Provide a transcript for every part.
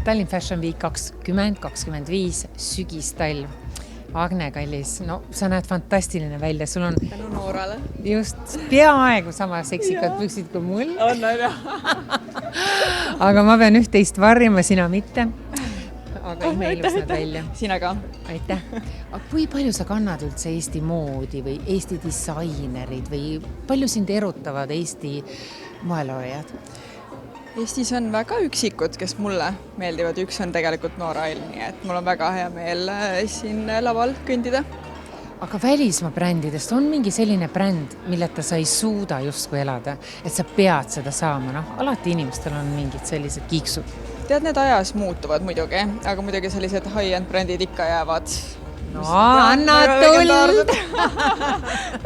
Tallinn Fashion Week 2025 sügistalv. Agne kallis, no sa näed fantastiline välja, sul on tänu Noorale. Just peaaegu sama seksikad püksid kui mul. On. Aga ma pean üht-teist varjama, sina mitte. Aga ime ilus näed välja. Sina ka. Aitäh. Aga kui palju sa kannad üldse Eesti moodi või Eesti disainerid või palju sind erutavad Eesti moeloojad? Eestis on väga üksikud, kes mulle meeldivad. Üks on tegelikult Noorail, nii et mul on väga hea meel siin laval kõndida. Aga välismaa brändidest on mingi selline bränd, milleta sa ei suuda justkui elada, et sa pead seda saama. No, alati inimestel on mingid sellised kiiksud. Tead, need ajas muutuvad muidugi, aga muidugi sellised high-end brändid ikka jäävad. No, anna tuld!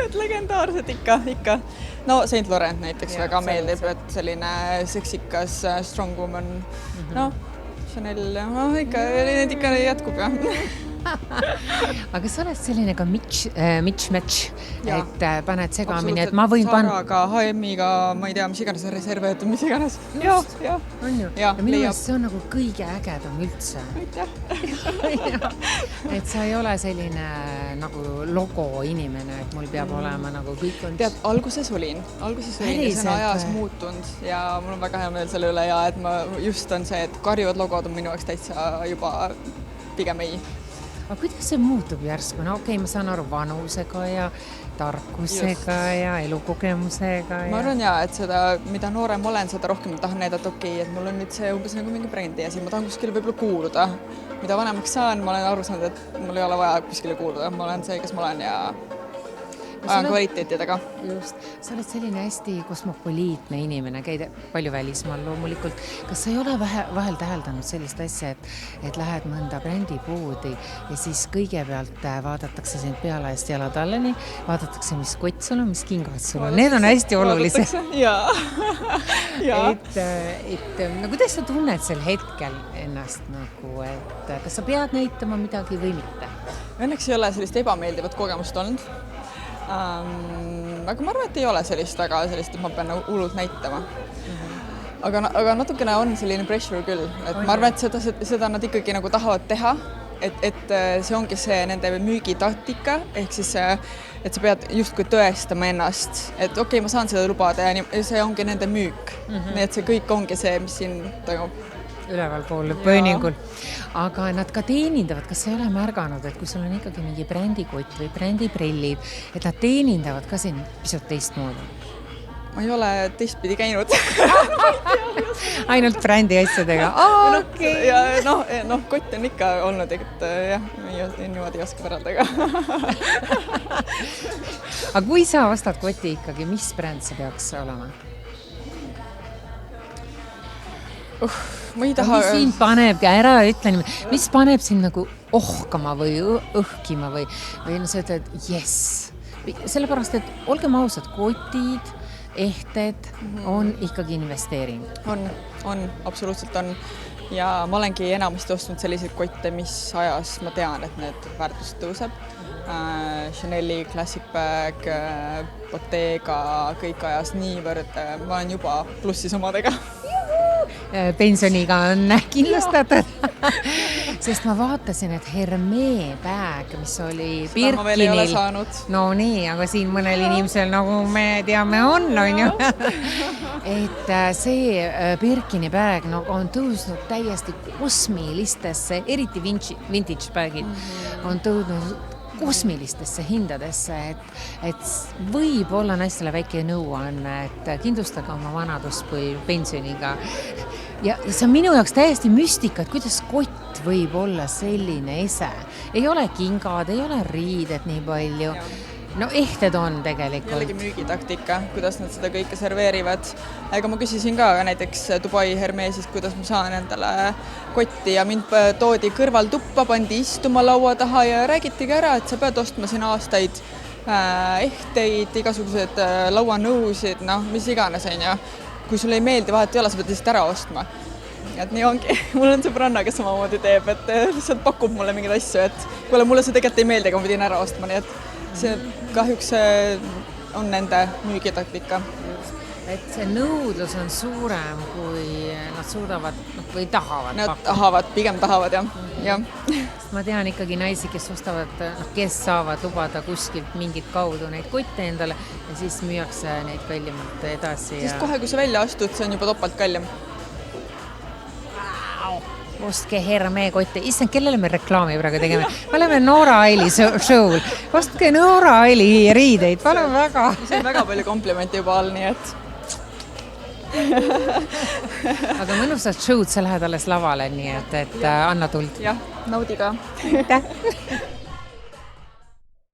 Et legendaarsed ikka. No, Saint Laurent näiteks väga meeldib, et selline seksikas strong woman. No, Chanel, ikka jätkub. Aga sa oled selline ka mitch-match, et paned segamini, et ma võin Zaraga, H&M-iga, ma ei tea, mis iganes reserveetud, mis iganes. Ja. On ju? Ja minu meelest see on nagu kõige ägedam üldse. Et sa ei ole selline nagu logo inimene, et mul peab olema nagu kõik on... Tead, alguses olin ja see on ajas muutunud ja mul on väga hea meel selle üle ja et ma just on see, et karjuvad logod on minu jaoks täitsa juba pigem ei. Aga kuidas see muutub järsku? No okei, ma saan aru vanusega ja tarkusega ja elukogemusega. Ma arvan et seda, mida noorem olen, seda rohkem tahan näidata et mul on nüüd see umbes nagu mingi brändi ja ma tahan kuskile võib-olla kuuluda. Mida vanemaks saan, ma olen aru saanud, et mul ei ole vaja kuskile kuuluda. Ma olen see, kes ma olen ja ajan kvaliteetidega. Just. Sa oled selline hästi kosmopoliitne inimene, käid palju välismaal loomulikult. Kas sa ei ole vahel täheldanud sellist asja, et lähed mõnda brändipoodi ja siis kõigepealt vaadatakse sind peale eest jala talleni, vaadatakse, mis kott sul on, mis kingad sul on. Need on hästi olulised. Jaa. No kuidas sa tunned sel hetkel ennast nagu, et kas sa pead näitama midagi või mitte? Õnneks ei ole sellist ebameeldivat kogemust olnud. Aga ma arvan, et ei ole sellist, et ma pean hullult näitama. Aga natukene on selline pressure küll. Et ma arvan, et seda nad ikkagi nagu tahavad teha, et see ongi see nende müügitaktika, ehk siis, et sa pead justkui tõestama ennast, et okei, ma saan seda lubada ja see ongi nende müük. Nii et see kõik ongi see, mis siin toimub. Üleval pool põõningul. Aga nad ka teenindavad, kas sa ei ole märganud, et kui sul on ikkagi mingi brändikott või brändiprillid, et nad teenindavad ka siin pisut teistmoodi? Ma ei ole teistpidi käinud. Ainult brändi asjadega? Okei. Ja kott on ikka olnud, et jah, niimoodi ei oska võrrelda. Aga kui sa ostad koti ikkagi, mis bränd see peaks olema? Ma ei taha... Mis sind paneb, ära ütle niimoodi, mis paneb sind nagu ohkama või õhkima või sa ütled, yes. Sellepärast, et olgem ausad, kotid, ehted on ikkagi investeering. On, absoluutselt on. Ja ma olengi enamasti ostnud selliseid kotte, mis ajas ma tean, et need väärtus tõuseb. Chaneli, Classic Bag, Bottega, kõik ajas niivõrd. Ma olen juba plussis omadega. Pensioniga on kindlustatud. Sest ma vaatasin, et Hermee bag, mis oli Birkinil. Seda ma veel ei ole saanud. No nii, aga siin mõnel inimesel, nagu me teame, on ju. Et see Birkini bag on tõusnud täiesti kosmilistesse, eriti vintage bagid on tõusnud kosmilistesse hindadesse, et võib olla naistele väike nõuanne, et kindlustage oma vanaduspõlv pensioniga. Ja see on minu jaoks täiesti müstika, et kuidas kott võib olla selline ese. Ei ole kingad, ei ole riided nii palju. No ehted on tegelikult. Jällegi müügitaktika, kuidas nad seda kõike serveerivad. Ega ma küsisin ka näiteks Dubai Hermeesis, kuidas ma saan endale kotti ja mind toodi kõrval tuppa, pandi istuma laua taha ja räägitigi ära, et sa pead ostma siin aastaid ehteid, igasugused lauanõusid, mis iganes on ja kui sulle ei meeldi, vahet ei ole, sa pead lihtsalt ära ostma. Et nii ongi. Mul on sõbranna, kes samamoodi teeb, et lihtsalt pakub mulle mingid asju, et kuule, mulle see tegelikult ei meeldi, aga ma pidin ära ostma, nii et see kahjuks on nende müügitaktika. et see nõudlus on suurem, kui nad suudavad või tahavad Nad pakkuda. pigem tahavad jah. Jah. Ma tean ikkagi naisi, kes ostavad, kes saavad lubada kuskilt mingit kaudu neid kotte endale ja siis müüakse neid kallimalt edasi. Sest kohe, kui sa välja astud, see on juba topalt kallim. Ostke Herme kotte. Issand, kellele me reklaami praegu tegeme? Me oleme Noora Aili show'l. Ostke Noora Aili riideid. Palun väga. See on väga palju komplimente juba all, nii et... Aga mõnusad show'd, sa lähed alles lavale, nii et anna tuld. Jah, naudi ka. Aitäh!